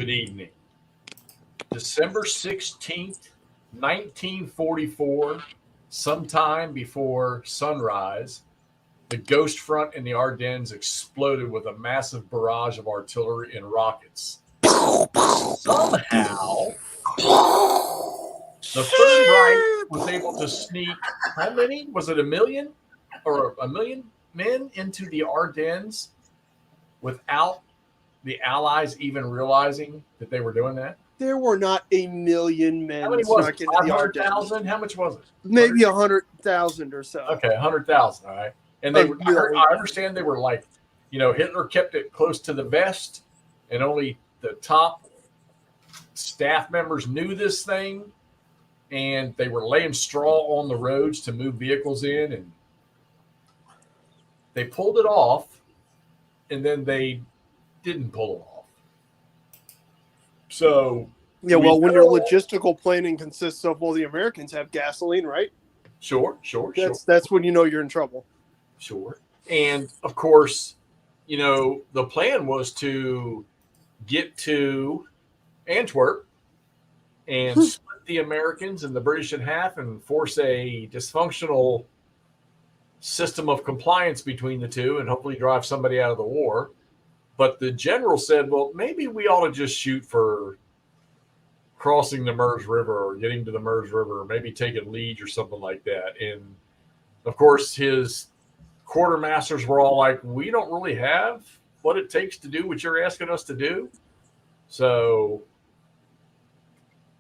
Good evening. December 16th, 1944, sometime before sunrise, the Ghost Front in the Ardennes exploded with a massive barrage of artillery and rockets. Somehow, the Third Reich was able to sneak, how many? Was it a million? Or a million men into the Ardennes without the Allies even realizing that they were doing that? There were not a million men How many was snuck it? into the Ardennes. 500,000? How much was it? Maybe 100,000 or so. Okay, 100,000. All right. And they were, I understand they were like, Hitler kept it close to the vest, and only the top staff members knew this thing, and they were laying straw on the roads to move vehicles in, and they pulled it off, and then they didn't pull it off. So yeah, well, when your logistical planning consists of, well, the Americans have gasoline, right? Sure. That's when you know you're in trouble. Sure. And of course, the plan was to get to Antwerp and split the Americans and the British in half and force a dysfunctional system of compliance between the two and hopefully drive somebody out of the war. But the general said, well, maybe we ought to just shoot for crossing the Meuse River or getting to the Meuse River or maybe taking Liege or something like that. And of course, his quartermasters were all like, we don't really have what it takes to do what you're asking us to do. So,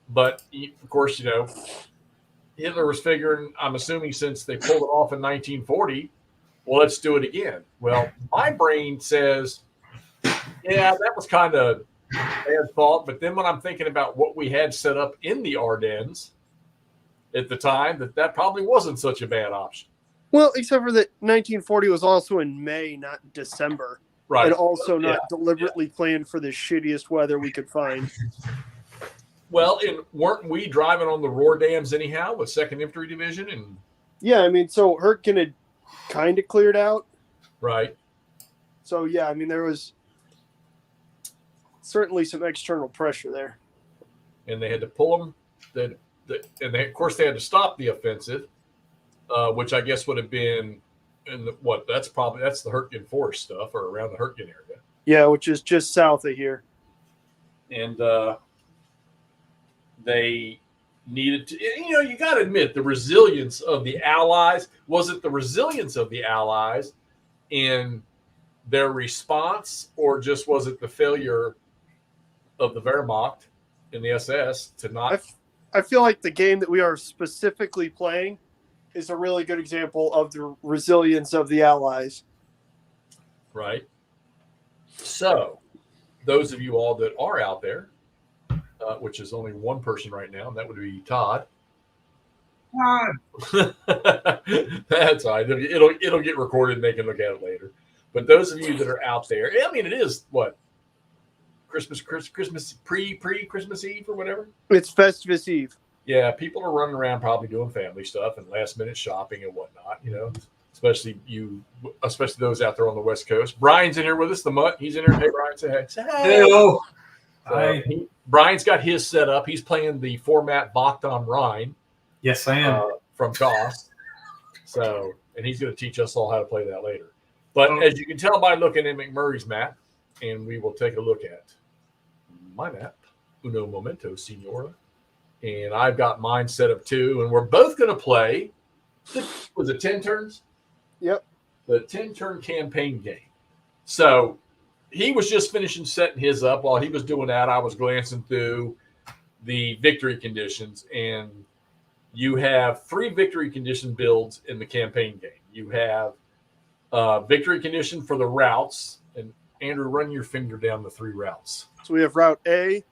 but of course, Hitler was figuring, I'm assuming since they pulled it off in 1940, well, let's do it again. Well, my brain says, yeah, that was kind of bad thought. But then when I'm thinking about what we had set up in the Ardennes at the time, that probably wasn't such a bad option. Well, except for that 1940 was also in May, not December. Right. And also not deliberately planned for the shittiest weather we could find. Well, and weren't we driving on the Rohr dams anyhow with 2nd Infantry Division? And yeah, so Hurtgen had kind of cleared out. Right. So, yeah, there was certainly some external pressure there. And they had to pull them. Of course, they had to stop the offensive. Which I guess would have been that's the Hurtgen Forest stuff or around the Hurtgen area. Yeah, which is just south of here. And they needed to, you got to admit the resilience of the Allies. Was it the resilience of the Allies in their response, or just was it the failure of the Wehrmacht and the SS to not? I feel like the game that we are specifically playing is a really good example of the resilience of the Allies. Right. So, those of you all that are out there, which is only one person right now, and that would be Todd. That's all right. It'll get recorded and they can look at it later. But those of you that are out there, it is what? Christmas, pre-Christmas Eve or whatever? It's Festivus Eve. Yeah, people are running around probably doing family stuff and last-minute shopping and whatnot, especially those out there on the West Coast. Brian's in here with us, the Mutt. He's in here. Hey, Brian, say hey. Say hey. Hello. Brian's got his set up. He's playing the format Bastogne Rhine. Yes, I am. From Goss. So, and he's going to teach us all how to play that later. But as you can tell by looking at McMurray's map, and we will take a look at my map, Uno Momento, Signora. And I've got mine set up too. And we're both going to play, was it 10 turns? Yep. The 10-turn campaign game. So he was just finishing setting his up. While he was doing that, I was glancing through the victory conditions. And you have 3 victory condition builds in the campaign game. You have victory condition for the routes. And Andrew, run your finger down the 3 routes. So we have Route A.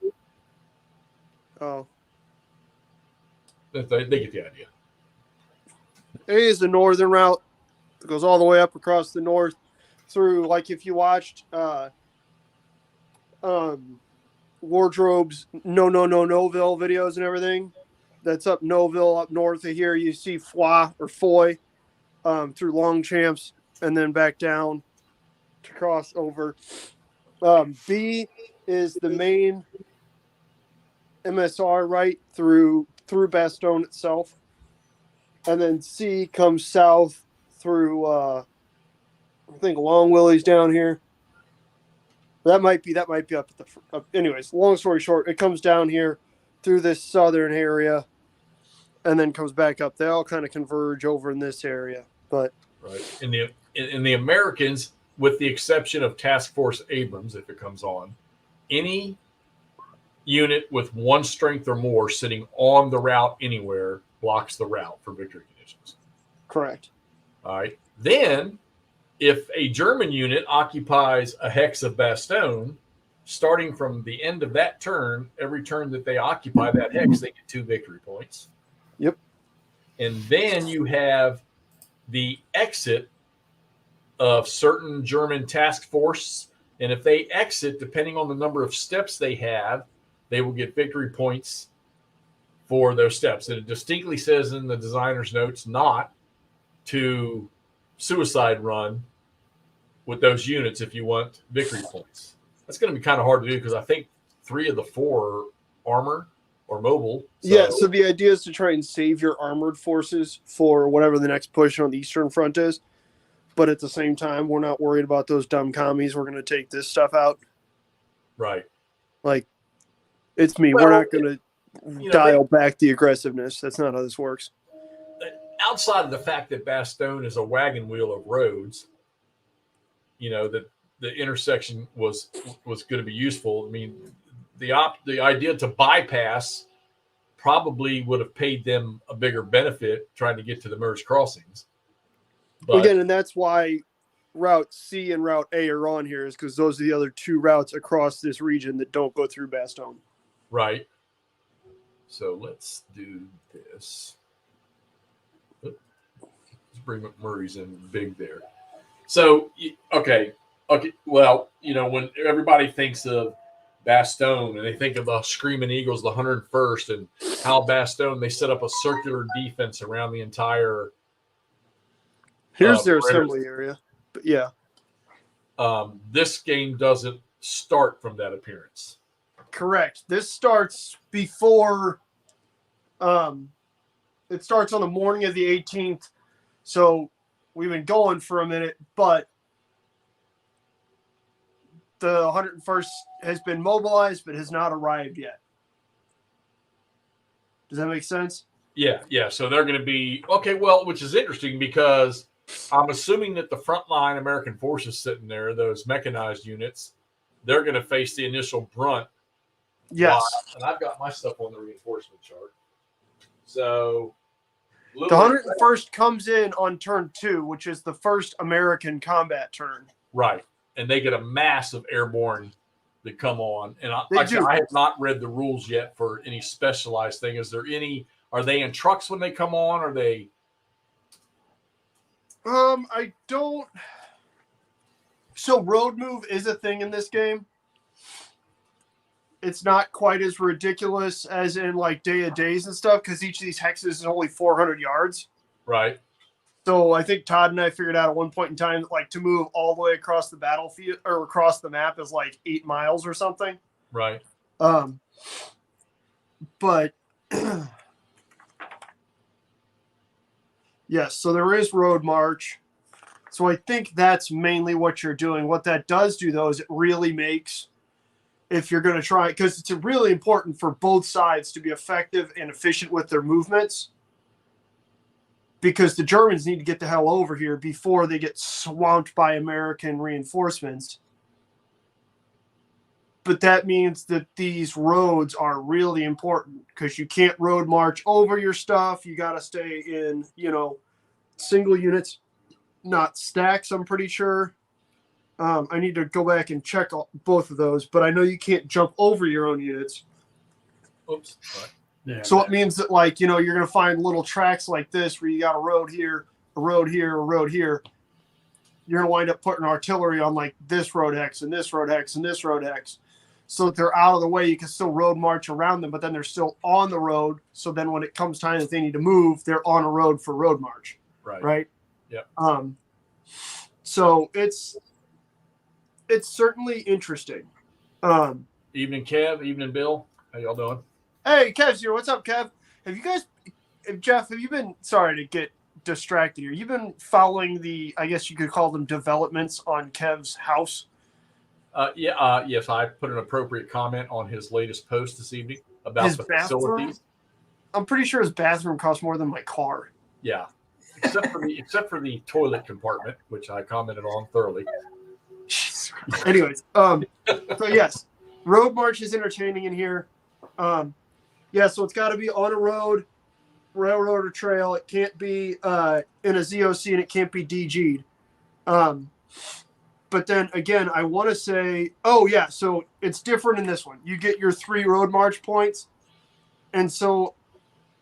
Oh. They get the idea. A is the northern route. It goes all the way up across the north through, like if you watched Wardrobe's Noville videos and everything. That's up Noville, up north of here. You see Foy through Longchamps and then back down to cross over. B is the main MSR right through Bastogne itself, and then C comes south through I think Long Willie's down here. That might be up at the. Anyways, long story short, it comes down here through this southern area, and then comes back up. They all kind of converge over in this area, but right in the Americans, with the exception of Task Force Abrams, if it comes on, any unit with one strength or more sitting on the route anywhere blocks the route for victory conditions. Correct. All right. Then, if a German unit occupies a hex of Bastogne, starting from the end of that turn, every turn that they occupy that hex, they get 2 victory points. Yep. And then you have the exit of certain German task force. And if they exit, depending on the number of steps they have, they will get victory points for those steps. And it distinctly says in the designer's notes not to suicide run with those units if you want victory points. That's going to be kind of hard to do because I think 3 of the 4 are armor or mobile. So the idea is to try and save your armored forces for whatever the next push on the Eastern Front is. But at the same time, we're not worried about those dumb commies. We're going to take this stuff out. Right. Like, it's me. We're not going to dial back the aggressiveness. That's not how this works. Outside of the fact that Bastogne is a wagon wheel of roads, that the intersection was going to be useful. I mean, the idea to bypass probably would have paid them a bigger benefit trying to get to the merged crossings. But, again, and that's why Route C and Route A are on here, is because those are the other 2 routes across this region that don't go through Bastogne. Right. So let's do this. Let's bring McMurray's in big there. So, okay. Well, when everybody thinks of Bastogne and they think of the Screaming Eagles, the 101st, and how Bastogne, they set up a circular defense around the entire. Here's their assembly area. But yeah. This game doesn't start from that appearance. Correct. This starts before it starts on the morning of the 18th. So we've been going for a minute, but the 101st has been mobilized but has not arrived yet. Does that make sense? Yeah. So they're going to be okay. Well, which is interesting because I'm assuming that the frontline American forces sitting there, those mechanized units, they're going to face the initial brunt. Yes. And I've got my stuff on the reinforcement chart. So the 101st comes in on turn 2, which is the first American combat turn. Right. And they get a mass of airborne that come on. And I have not read the rules yet for any specialized thing. Are they in trucks when they come on? Are they? I don't. So road move is a thing in this game. It's not quite as ridiculous as in like Day of Days and stuff because each of these hexes is only 400 yards. Right. So I think Todd and I figured out at one point in time that like to move all the way across the battlefield or across the map is like 8 miles or something. Right. But yes, so there is road march. So I think that's mainly what you're doing. What that does do, though, is it really makes, if you're going to try, because it's really important for both sides to be effective and efficient with their movements, because the Germans need to get the hell over here before they get swamped by American reinforcements. But that means that these roads are really important because you can't road march over your stuff. You got to stay in, single units, not stacks, I'm pretty sure. I need to go back and check both of those, but I know you can't jump over your own units. Oops. Right. Yeah, so it means that, like, you're going to find little tracks like this where you got a road here, a road here, a road here. You're going to wind up putting artillery on, like, this road hex and this road hex and this road hex. So that they're out of the way, you can still road march around them, but then they're still on the road. So then when it comes time that they need to move, they're on a road for road march. Right? Yeah. So it's certainly interesting. Evening, Kev. Evening, Bill. How y'all doing? Hey, Kev's here. What's up, Kev? Have you guys, Jeff? Have you been? Sorry to get distracted here. You've been following the, I guess you could call them developments on Kev's house. Yes, I put an appropriate comment on his latest post this evening about His the bathroom? facilities. I'm pretty sure his bathroom costs more than my car. Yeah, except for the toilet compartment, which I commented on thoroughly. Anyways, so yes, road march is entertaining in here. Yeah, so it's got to be on a road, railroad or trail. It can't be in a ZOC and it can't be DG'd. But then again, I want to say, oh yeah, so it's different in this one. You get your 3 road march points, and so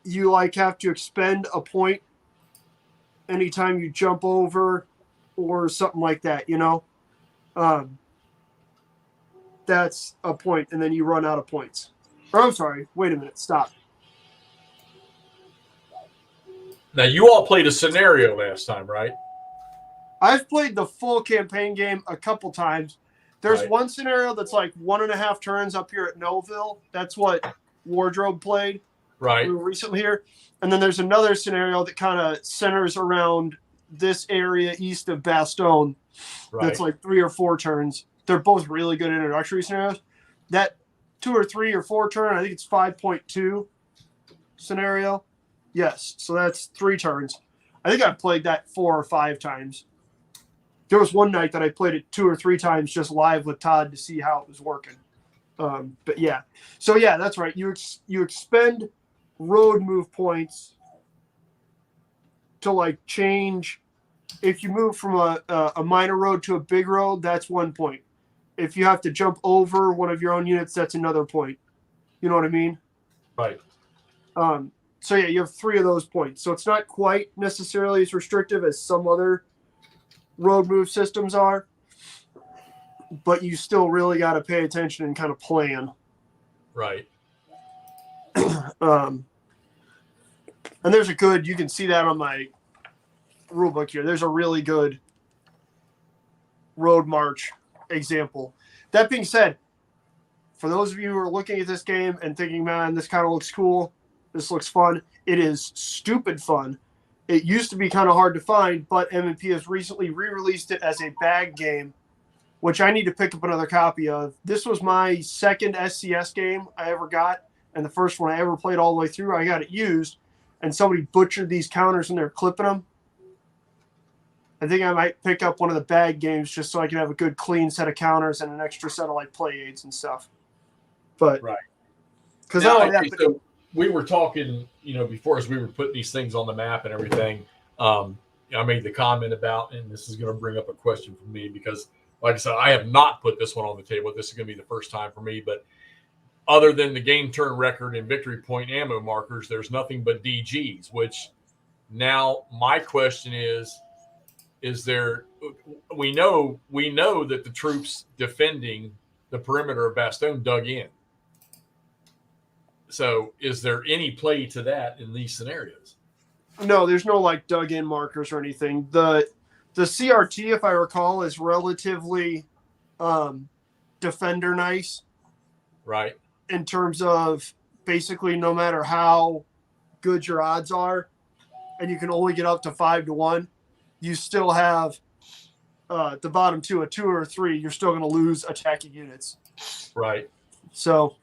you like have to expend a point anytime you jump over or something like that, you know? That's a point, and then you run out of points. Or I'm sorry, wait a minute, stop. Now, you all played a scenario last time, right? I've played the full campaign game a couple times. There's Right. one scenario that's like 1.5 turns up here at Noville. That's what Wardrobe played Right. recently here. And then there's another scenario that kind of centers around this area east of Bastogne. Right. That's like 3 or 4 turns. They're both really good introductory scenarios. That 2 or 3 or 4 turn, I think it's 5.2 scenario. Yes, so that's 3 turns. I think I've played that 4 or 5 times. There was one night that I played it 2 or 3 times just live with Todd to see how it was working. But yeah, so yeah, that's right. You expend road move points to like change. If you move from a minor road to a big road, that's 1 point. If you have to jump over one of your own units, that's another point. You know what I mean? Right. So yeah, you have 3 of those points. So it's not quite necessarily as restrictive as some other road move systems are, but you still really got to pay attention and kind of plan. Right. And there's a good, you can see that on my rule book here. There's a really good road march example. That being said, for those of you who are looking at this game and thinking, man, this kind of looks cool, this looks fun, it is stupid fun. It used to be kind of hard to find, but M&P has recently re-released it as a bag game, which I need to pick up another copy of. This was my second SCS game I ever got, and the first one I ever played all the way through. I got it used, and somebody butchered these counters and they're clipping them. I think I might pick up one of the bag games just so I can have a good clean set of counters and an extra set of like play aids and stuff. But right, because so we were talking, before as we were putting these things on the map and everything. I made the comment about, and this is going to bring up a question for me because, like I said, I have not put this one on the table. This is going to be the first time for me. But other than the game turn record and victory point ammo markers, there's nothing but DGs. Which now my question is there? We know that the troops defending the perimeter of Bastogne dug in. So is there any play to that in these scenarios? No, there's no like dug in markers or anything. The CRT, if I recall, is relatively defender nice. Right. In terms of basically no matter how good your odds are, and you can only get up to 5-1, you still have the bottom 2, a 2 or a 3, you're still going to lose attacking units. Right. So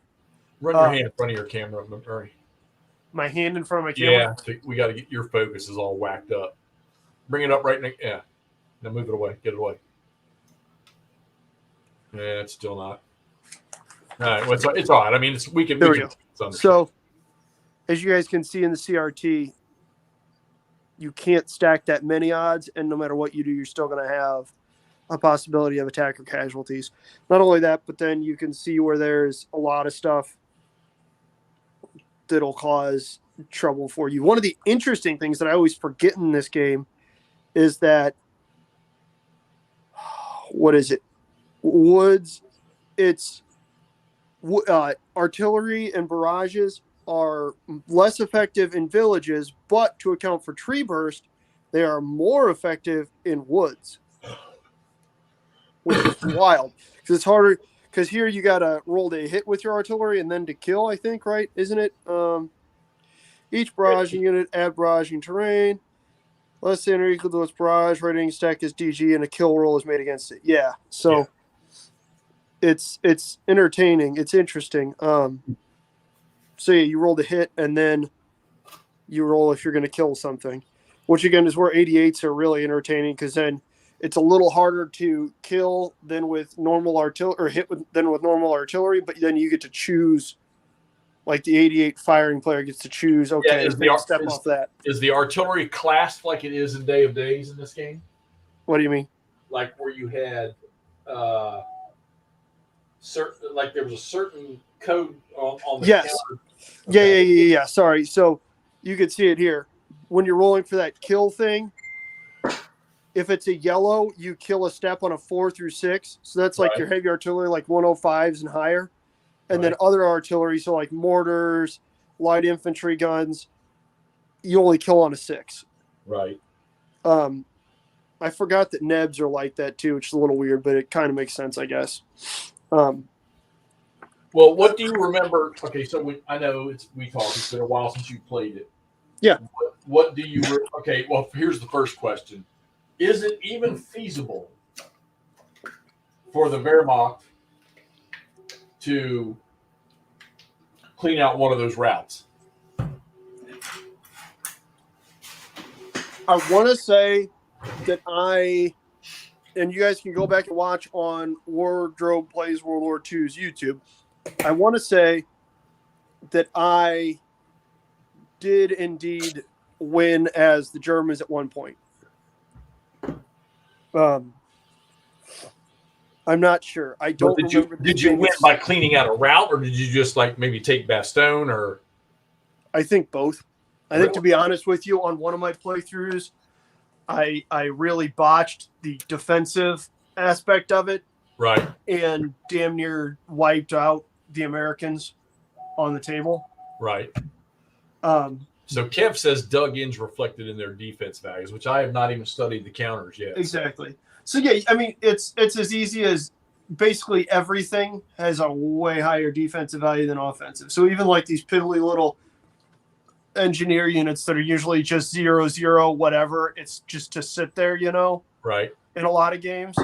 run your hand in front of your camera, McMurray. My hand in front of my camera? Yeah, we got to get your focus is all whacked up. Bring it up right now. Yeah. Now move it away. Get it away. Yeah, it's still not. All right. Well, it's all right. I mean, we can. So, as you guys can see in the CRT, you can't stack that many odds, and no matter what you do, you're still going to have a possibility of attacker casualties. Not only that, but then you can see where there's a lot of stuff that'll cause trouble for you. One of the interesting things that I always forget in this game is that, what is it? Woods, it's artillery and barrages are less effective in villages, but to account for tree burst, they are more effective in woods, which is wild because it's harder. because here you got to roll to hit with your artillery and then to kill, I think, right? Isn't it? Each barraging unit add barraging terrain. Less than or equal to its barrage rating stack is DG and a kill roll is made against it. Yeah. So it's entertaining. It's interesting. So yeah, you roll the hit and then you roll if you're going to kill something, which again is where 88s are really entertaining because then it's a little harder to kill than with normal artillery or hit than with normal artillery, but then you get to choose. Like the 88 firing player gets to choose. Okay, step off that. Is the artillery classed like it is in Day of Days in this game? What do you mean? Like where you had certain, like there was a certain code on the yes. counter. Okay. Yeah. Sorry. So you could see it here. When you're rolling for that kill thing, if it's a yellow, you kill a step on a 4 through 6. So that's like your heavy artillery, like 105s and higher. And then other artillery, so like mortars, light infantry guns, you only kill on a 6. Right. I forgot that nebs are like that too, which is a little weird, but it kind of makes sense, I guess. Well, what do you remember? Okay, so I know we talked. It's been a while since you played it. Yeah. What do you? Okay. Well, here's the first question: is it even feasible for the Wehrmacht to clean out one of those routes? I want to say that and you guys can go back and watch on Wardrobe Plays World War II's YouTube. I want to say that I did indeed win as the Germans at one point. I'm not sure. I don't remember. Did you win by cleaning out a route, or did you just like maybe take Bastogne? Or I think both. I think, to be honest with you, on one of my playthroughs, I really botched the defensive aspect of it, right, and damn near wiped out the Americans on the table. Right. So Kev says dug ins reflected in their defense values, which I have not even studied the counters yet. Exactly. So yeah, I mean, it's as easy as basically everything has a way higher defensive value than offensive. So even like these piddly little engineer units that are usually just 0-0 whatever, it's just to sit there, right, in a lot of games.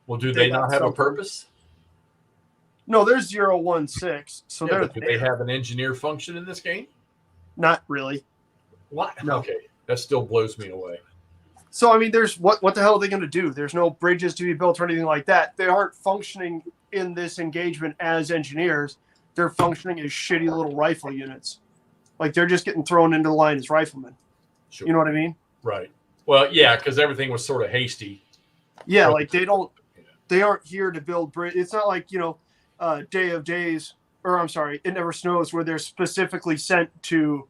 Well, do they not have a purpose? No, they're 0-1-6. So do they have an engineer function in this game? Not really. What? No. Okay, that still blows me away. So I mean, there's what the hell are they going to do? There's no bridges to be built or anything like that. They aren't functioning in this engagement as engineers. They're functioning as shitty little rifle units. Like they're just getting thrown into the line as riflemen. Sure. You know what I mean? Right. Well, yeah, because everything was sort of hasty. Yeah, like they aren't here to build bridge. It's not like, Day of Days, or I'm sorry, It Never Snows, where they're specifically sent to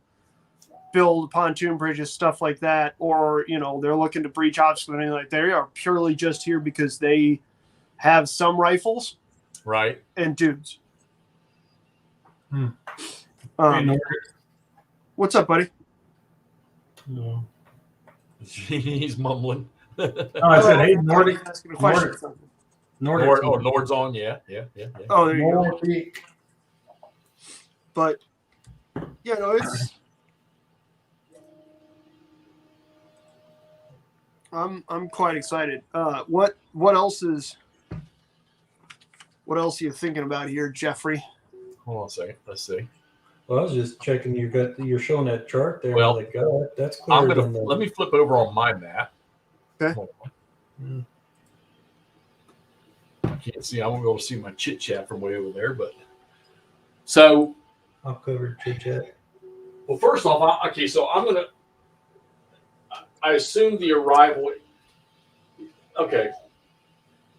build pontoon bridges, stuff like that, or, they're looking to breach obstacles or anything like that. They are purely just here because they have some rifles. Right. And dudes. What's up, buddy? No. He's mumbling. I said, hey, Nordic. Asking a question. Nord's on, yeah. Oh, there you go. But, it's... I'm quite excited. What else are you thinking about here, Jeffrey? Hold on a second. Let's see. Well, I was just checking. You're showing that chart there. Well, like, that's clear. Let me flip over on my map. Okay. I can't see. I won't be able to see my chit chat from way over there, but so I'll cover chit chat. Well, first off, so I'm gonna. I assume the arrival. Okay.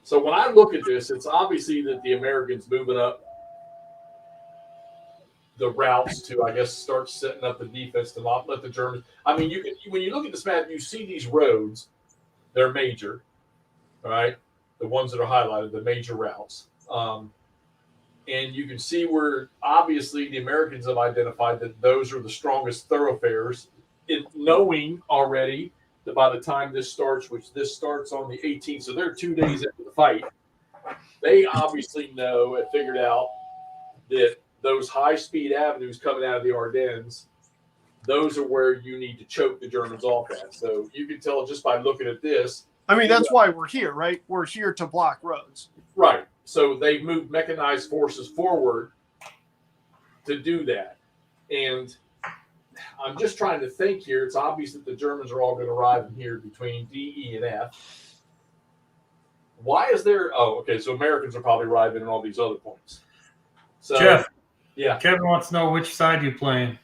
So when I look at this, it's obviously that the Americans moving up the routes to, I guess, start setting up the defense to not let the Germans. I mean, when you look at this map, you see these roads. They're major, all right? The ones that are highlighted, the major routes. And you can see where, obviously, the Americans have identified that those are the strongest thoroughfares, knowing already that by the time this starts, which this starts on the 18th, so they're 2 days into the fight, they obviously know and figured out that those high-speed avenues coming out of the Ardennes, those are where you need to choke the Germans off at. So you can tell just by looking at this. I mean, that's why we're here, right? We're here to block roads. Right. So they've moved mechanized forces forward to do that. And I'm just trying to think here. It's obvious that the Germans are all going to arrive in here between D, E, and F. Why is there? Oh, okay. So Americans are probably arriving in all these other points. So, Jeff, yeah. Kevin wants to know which side you're playing.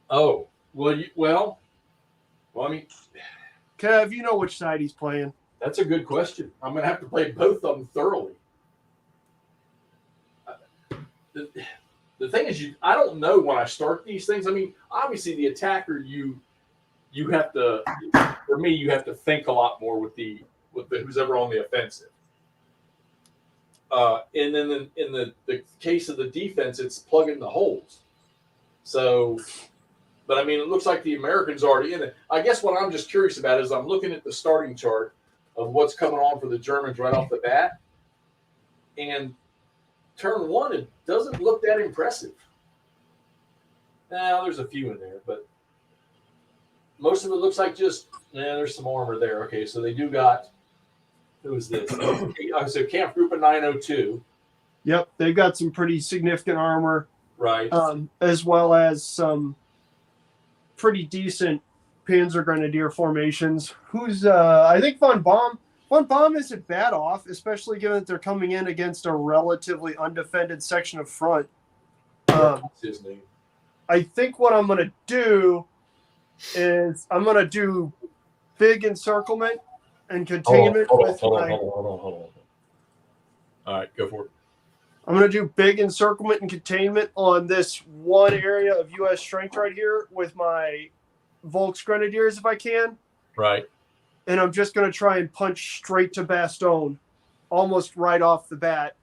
Oh, well, I mean, Kev, you know which side he's playing. that's a good question. I'm going to have to play both of them thoroughly. The thing is, I don't know when I start these things. I mean, obviously, the attacker, you have to. For me, you have to think a lot more with the who's ever on the offensive. And then in the case of the defense, it's plugging the holes. So, but I mean, it looks like the Americans are already in it. I guess what I'm just curious about is I'm looking at the starting chart of what's coming on for the Germans right off the bat, and turn one, it doesn't look that impressive. Now, there's a few in there, but most of it looks like just, there's some armor there. Okay, so they do got, who is this? So Camp Group of 902. Yep, they've got some pretty significant armor. Right. As well as some pretty decent Panzer Grenadier formations. Who's, I think Von Baum. Von Baum isn't bad off, especially given that they're coming in against a relatively undefended section of front. What's his name? I think what I'm going to do is I'm going to do big encirclement and containment. Hold on. All right, go for it. I'm going to do big encirclement and containment on this one area of U.S. strength right here with my Volksgrenadiers if I can. Right. And I'm just going to try and punch straight to Bastogne almost right off the bat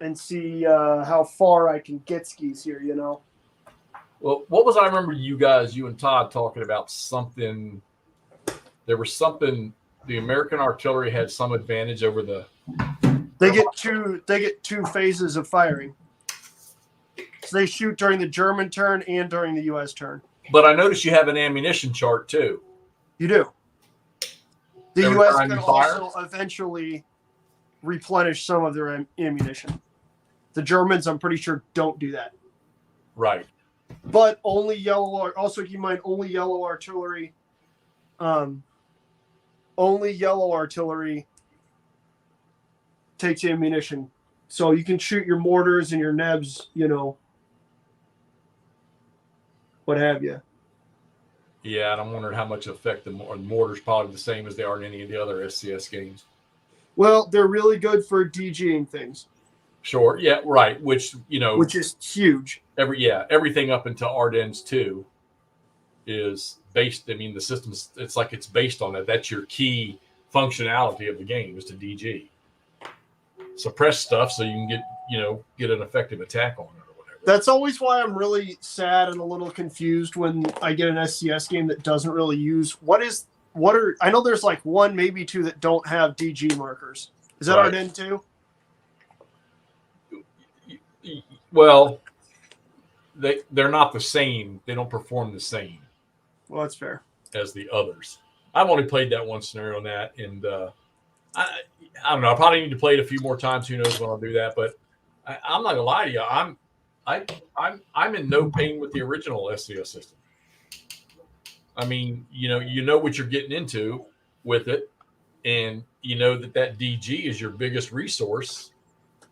and see how far I can get skis here, you know. Well, what was I remember you and Todd talking about something. There was something, the American artillery had some advantage over the. They get two phases of firing. So they shoot during the German turn and during the U.S. turn. But I noticed you have an ammunition chart too. You do. The Every U.S. time can you fire? also eventually replenish some of their ammunition. The Germans, I'm pretty sure, don't do that. Right. But only yellow. Also, keep in mind, only yellow artillery. Only yellow artillery takes ammunition, so you can shoot your mortars and your nebs. You know, what have you. Yeah, and I'm wondering how much effect the mortar's probably the same as they are in any of the other SCS games. Well, they're really good for DGing things. Sure. Yeah. Right. Which is huge. Everything up until Ardennes 2 is based. I mean, the system's. It's like it's based on that. That's your key functionality of the game is to DG, suppress stuff so you can get an effective attack on it. That's always why I'm really sad and a little confused when I get an SCS game that doesn't really use I know there's like one, maybe two that don't have DG markers. Is that Ardennes 2? Well, they're not the same. They don't perform the same. Well, that's fair. As the others. I've only played that one scenario on that, and I don't know. I probably need to play it a few more times. Who knows when I'll do that? But I'm not gonna lie to you. I'm in no pain with the original SCS system. I mean, you know what you're getting into with it, and you know that DG is your biggest resource,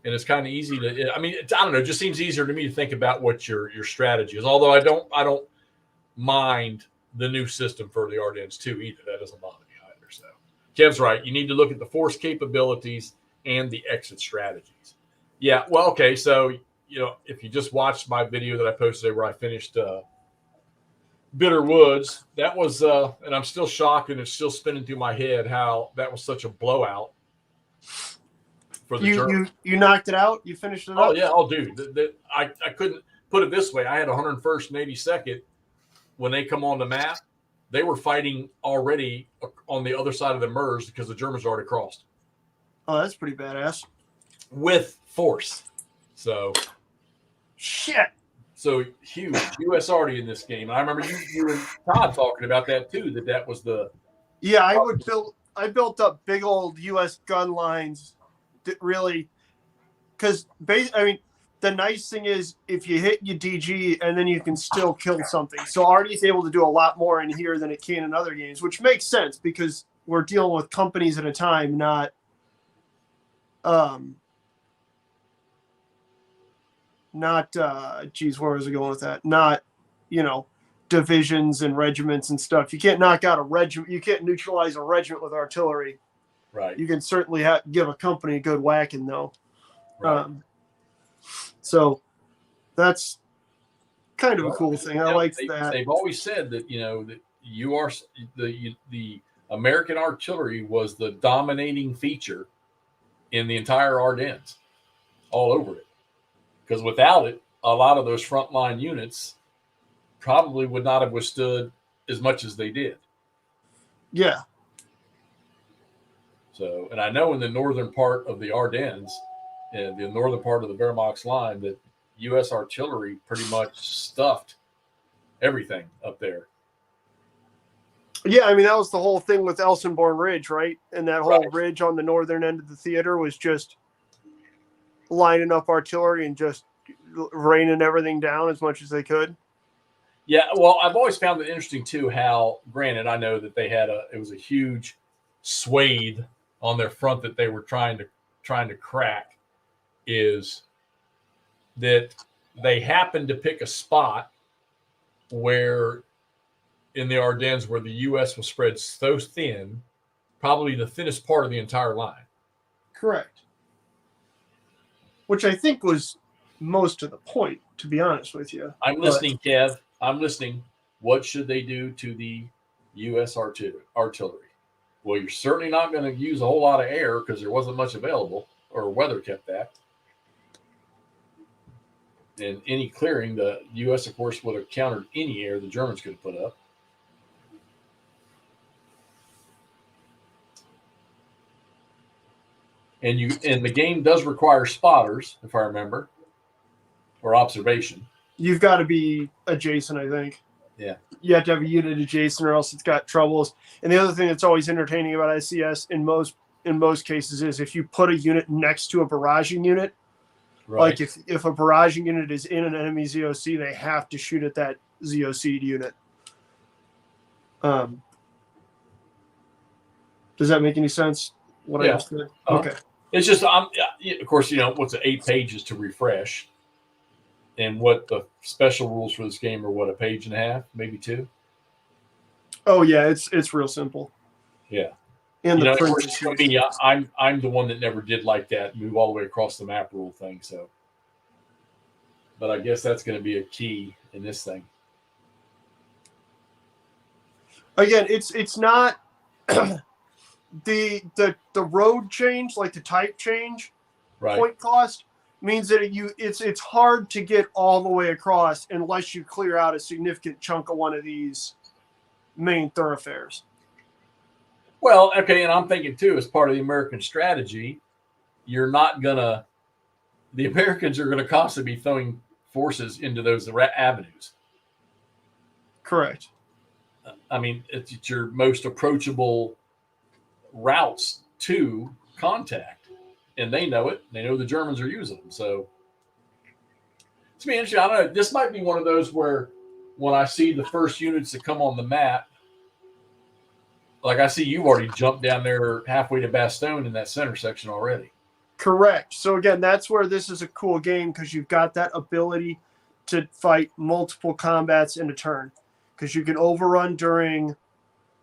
and it's kind of easy to. I mean, I don't know. It just seems easier to me to think about what your strategy is. Although I don't mind the new system for the Ardennes 2 either. That doesn't bother me either. So Kev's right. You need to look at the force capabilities and the exit strategies. Yeah. Well, okay. So. If you just watched my video that I posted where I finished Bitter Woods, that was, and I'm still shocked and it's still spinning through my head how that was such a blowout for the Germans. You knocked it out? You finished it up? Oh, yeah. Oh, dude. I couldn't put it this way. I had 101st and 82nd when they come on the map. they were fighting already on the other side of the Meuse because the Germans already crossed Oh, that's pretty badass. with force. So Shit. Huge U.S. already in this game. And I remember you and Todd talking about that too. That was the Yeah, I built up big old U.S. gun lines that really, because the nice thing is if you hit your DG and then you can still kill something. So Artie's able to do a lot more in here than it can in other games, which makes sense because we're dealing with companies at a time, not where was I going with that? Not, divisions and regiments and stuff. You can't knock out a regiment. You can't neutralize a regiment with artillery. right. You can certainly give a company a good whacking, though. Right. So that's kind of a cool thing. I like that. They've always said that that you are the American artillery was the dominating feature in the entire Ardennes, all over it. Because without it, a lot of those frontline units probably would not have withstood as much as they did. Yeah. So, and I know in the northern part of the Ardennes, and the northern part of the Wehrmacht's line, that U.S. artillery pretty much stuffed everything up there. Yeah, that was the whole thing with Elsenborn Ridge, right? And that whole Right. ridge on the northern end of the theater was just lining up artillery and just raining everything down as much as they could. Yeah, well, I've always found it interesting too how, granted, I know that they had it was a huge swathe on their front that they were trying to crack, is that they happened to pick a spot where in the Ardennes where the U.S. was spread so thin, probably the thinnest part of the entire line. Correct. Which I think was most of the point, to be honest with you. I'm listening, Kev. I'm listening. What should they do to the U.S. artillery? Well, you're certainly not going to use a whole lot of air because there wasn't much available, or weather kept that. And any clearing, the U.S., of course, would have countered any air the Germans could have put up. And the game does require spotters, if I remember, or observation. You've got to be adjacent, I think. Yeah. You have to have a unit adjacent or else it's got troubles. And the other thing that's always entertaining about SCS in most cases is if you put a unit next to a barraging unit, Right. like if a barraging unit is in an enemy ZOC, they have to shoot at that ZOC unit. Does that make any sense? What I just said? Okay. It's just, of course, what's it, 8 pages to refresh. And what the special rules for this game are, what, a page and a half, maybe 2? Oh yeah, it's real simple. Yeah. And the of print course, is for me, I'm the one that never did like that move all the way across the map rule thing. So, but I guess that's going to be a key in this thing. Again, it's not the road change, like the type change, Right. point cost means that it's hard to get all the way across unless you clear out a significant chunk of one of these main thoroughfares. Well, okay, and I'm thinking too, as part of the American strategy, the Americans are going to constantly be throwing forces into those avenues. Correct. It's your most approachable routes to contact, and they know it. They know the Germans are using them. So it's be interesting. I don't know. This might be one of those where when I see the first units that come on the map, like I see you've already jumped down there halfway to Bastogne in that center section already. Correct. So again, that's where this is a cool game because you've got that ability to fight multiple combats in a turn. Because you can overrun during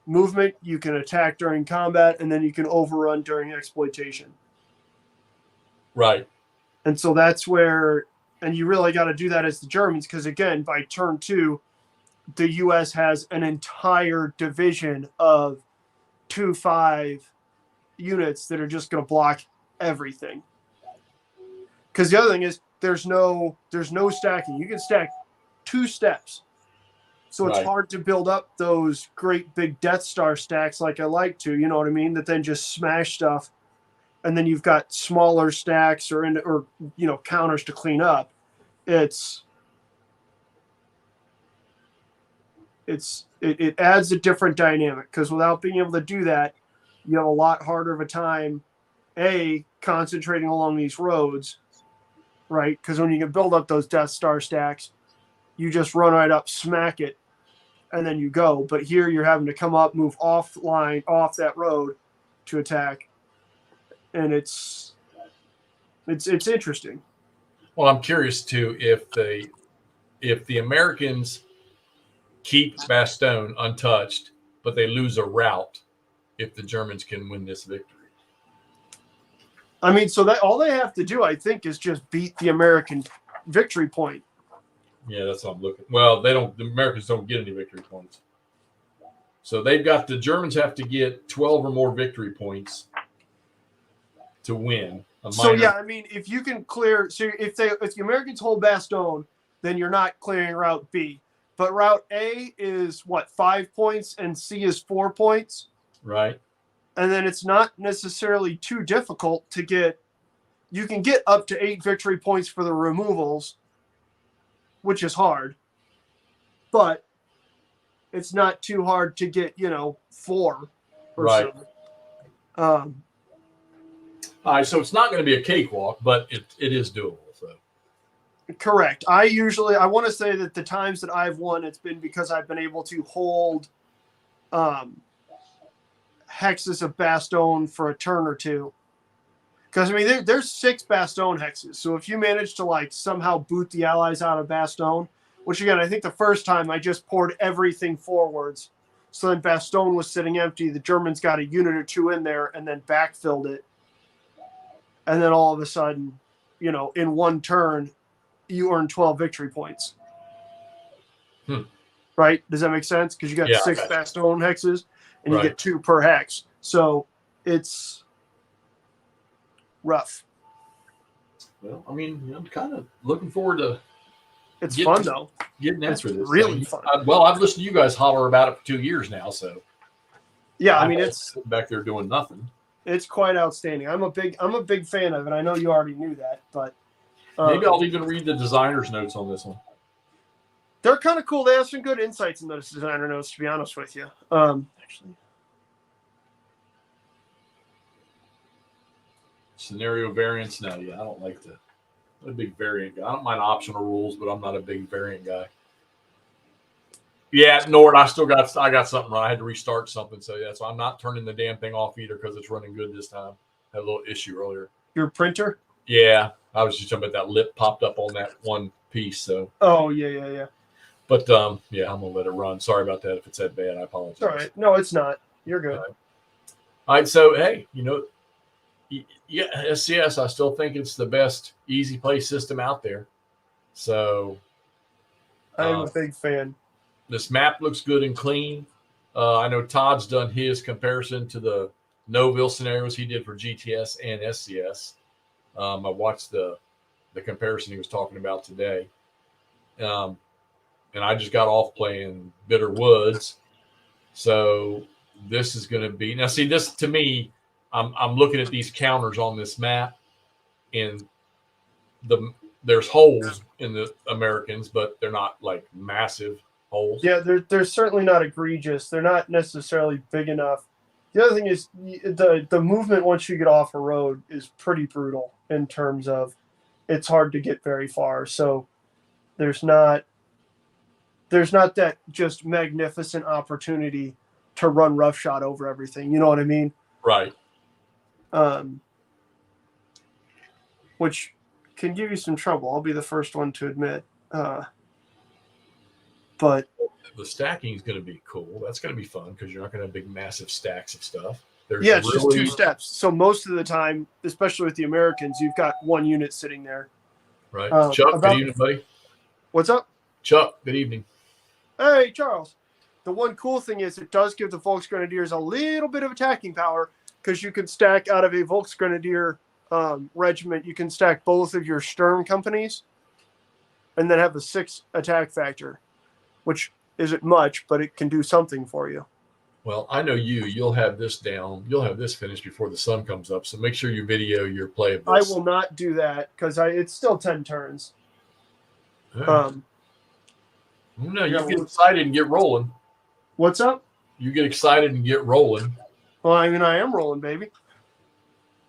movement, you can attack during combat, and then you can overrun during exploitation. Right. And so that's where, and you really got to do that as the Germans, because again, by turn 2, the U.S. has an entire division of 2-5 units that are just going to block everything. Because the other thing is there's no stacking. You can stack 2 steps So it's Right. hard to build up those great big Death Star stacks like I like to, you know what I mean? That then just smash stuff. And then you've got smaller stacks or counters to clean up. It adds a different dynamic, because without being able to do that, you have a lot harder of a time, concentrating along these roads, right? Because when you can build up those Death Star stacks, you just run right up, smack it, and then you go. But here you're having to come up, move off that road to attack, and it's interesting. Well, I'm curious too if the Americans keep Bastogne untouched, but they lose a route, if the Germans can win this victory. I mean, so that all they have to do, I think, is just beat the American victory point. Yeah, that's what I'm looking. Well, they don't. The Americans don't get any victory points. So the Germans have to get 12 or more victory points to win. So yeah, I mean, if you can clear, so if the Americans hold Bastogne, then you're not clearing Route B. But Route A is what, 5 points, and C is 4 points, right? and then it's not necessarily too difficult to get. You can get up to 8 victory points for the removals, which is hard, but it's not too hard to get, 4 or Right. so. All right, so it's not going to be a cakewalk, but it is doable. So Correct. I want to say that the times that I've won, it's been because I've been able to hold hexes of Bastogne for a turn or two. Because, I mean, there's 6 Bastogne hexes. So if you manage to, somehow boot the allies out of Bastogne, which, again, I think the first time I just poured everything forwards. So then Bastogne was sitting empty. The Germans got a unit or 2 in there and then backfilled it. And then all of a sudden, in one turn, you earn 12 victory points. Right? Does that make sense? Because you got 6 Bastogne hexes, and you get 2 per hex. So it's rough. Well, I mean, I'm kind of looking forward to. It's fun though. Getting after this. Really fun. I've listened to you guys holler about it for 2 years now, so. Yeah, I mean, it's back there doing nothing. It's quite outstanding. I'm a big fan of it. I know you already knew that, but maybe I'll even read the designer's notes on this one. They're kind of cool. They have some good insights in those designer notes, to be honest with you. Actually, scenario variants. No, yeah, I don't like I'm a big variant guy. I don't mind optional rules, but I'm not a big variant guy. Yeah, Nord, I got something wrong. I had to restart something, so yeah, so I'm not turning the damn thing off either because it's running good this time. Had a little issue earlier. Your printer? Yeah, I was just talking about that lip popped up on that one piece. So. Oh yeah. But yeah, I'm gonna let it run. Sorry about that. If it's that bad, I apologize. All right. No, it's not. You're good. All right. So hey, yeah, SCS. I still think it's the best easy play system out there. So I'm a big fan. This map looks good and clean. I know Todd's done his comparison to the Noville scenarios he did for GTS and SCS. I watched the comparison he was talking about today. And I just got off playing Bitter Woods. So this is going to be now. See, this to me, I'm looking at these counters on this map, and there's holes in the Americans, but they're not like massive holes. Yeah, they're certainly not egregious. They're not necessarily big enough. The other thing is the movement once you get off a road is pretty brutal in terms of it's hard to get very far. So there's not that just magnificent opportunity to run roughshod over everything. You know what I mean? Right. Which can give you some trouble. I'll be the first one to admit. But the stacking is going to be cool. That's going to be fun because you're not going to have big, massive stacks of stuff. It's just 2 steps. So most of the time, especially with the Americans, you've got 1 unit sitting there. Right. Chuck, good evening, buddy. What's up? Chuck, good evening. Hey, Charles. The one cool thing is it does give the Volksgrenadiers a little bit of attacking power because you can stack out of a Volksgrenadier regiment. You can stack both of your Sturm companies and then have a 6 attack factor, which isn't much, but it can do something for you. Well, I know you'll have this down. You'll have this finished before the sun comes up. So make sure you video your play of I this. will not do that because it's still 10 turns. All right. No, you yeah, get excited and get rolling. What's up? You get excited and get rolling. Well, I mean, I am rolling, baby.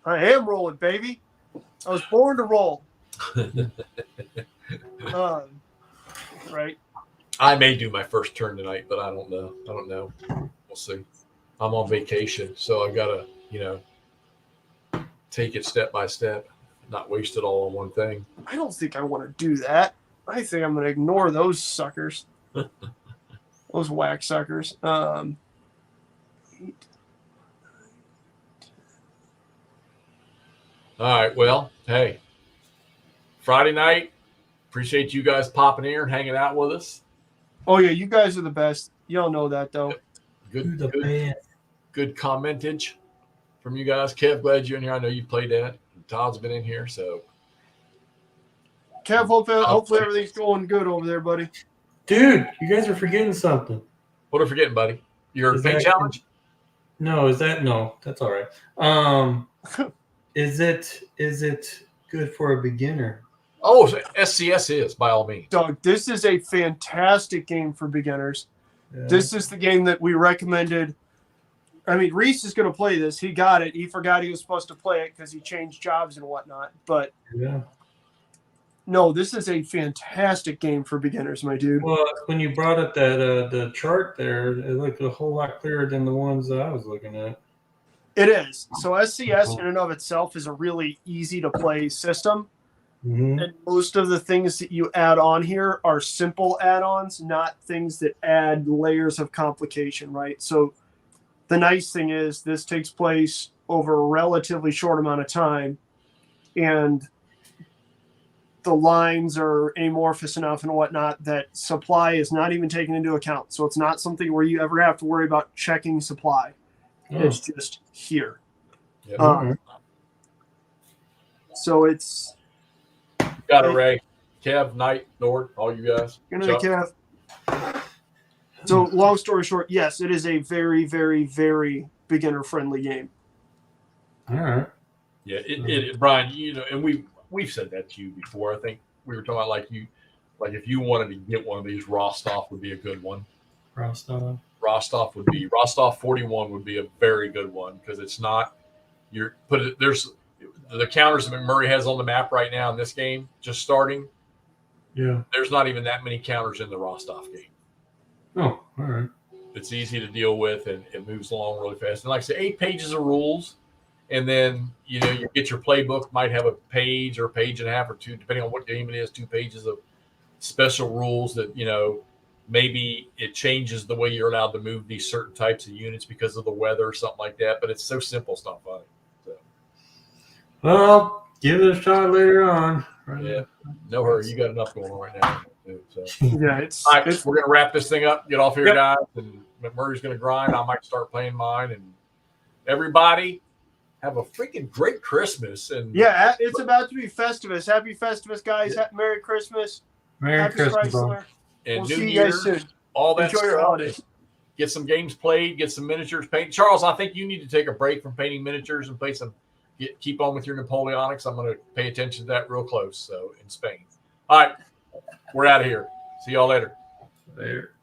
I am rolling, baby. I was born to roll. Right. I may do my first turn tonight, but I don't know. We'll see. I'm on vacation, so I've got to, take it step by step, not waste it all on one thing. I don't think I want to do that. I think I'm going to ignore those suckers. Those whack suckers. All right. Well, hey, Friday night. Appreciate you guys popping here and hanging out with us. Oh yeah, you guys are the best. Y'all know that though. Good commentage from you guys. Kev, glad you're in here. I know you played that. Todd's been in here, so. Kev, hopefully everything's going good over there, buddy. Dude, you guys are forgetting something. What are we forgetting, buddy? Your paint challenge? No, that's all right. Is it good for a beginner? Oh, SCS is, by all means. Doug, this is a fantastic game for beginners. Yeah. This is the game that we recommended. I mean, Reese is going to play this. He got it. He forgot he was supposed to play it because he changed jobs and whatnot. But no, this is a fantastic game for beginners, my dude. Well, when you brought up that the chart there, it looked a whole lot clearer than the ones that I was looking at. It is. So SCS in and of itself is a really easy to play system. Mm-hmm. And most of the things that you add on here are simple add-ons, not things that add layers of complication, right? So the nice thing is this takes place over a relatively short amount of time, and the lines are amorphous enough and whatnot that supply is not even taken into account. So it's not something where you ever have to worry about checking supply. It's just here. Yep. So it's... Got it, Ray. Kev, Knight, Nord, all you guys. Good night, Kev. So, long story short, yes, it is a very, very, very beginner-friendly game. All right. Yeah, Brian, and we've said that to you before. I think we were talking about like if you wanted to get one of these, Rostov would be a good one. Rostov 41 would be a very good one because it's not there's the counters that McMurray has on the map right now in this game, just starting. Yeah. There's not even that many counters in the Rostov game. Oh, all right. It's easy to deal with and it moves along really fast. And like I said, 8 pages of rules. And then, you get your playbook, might have a page or a page and a half or two, depending on what game it is, 2 pages of special rules that, maybe it changes the way you're allowed to move these certain types of units because of the weather or something like that. But it's so simple, it's not funny. Well, give it a shot later on. Yeah, no hurry. You got enough going on right now. So. Yeah, all right. We're gonna wrap this thing up. Get off here, guys. And McMurray's gonna grind. I might start playing mine. And everybody, have a freaking great Christmas. And yeah, it's about to be Festivus. Happy Festivus, guys. Yeah. Merry Christmas. Merry Christmas, bro. And we'll New see Year, you guys soon. All that Enjoy your holidays. Get some games played. Get some miniatures painted. Charles, I think you need to take a break from painting miniatures and play some. Keep on with your Napoleonics. I'm going to pay attention to that real close. So in Spain. All right. We're out of here. See y'all later. Later.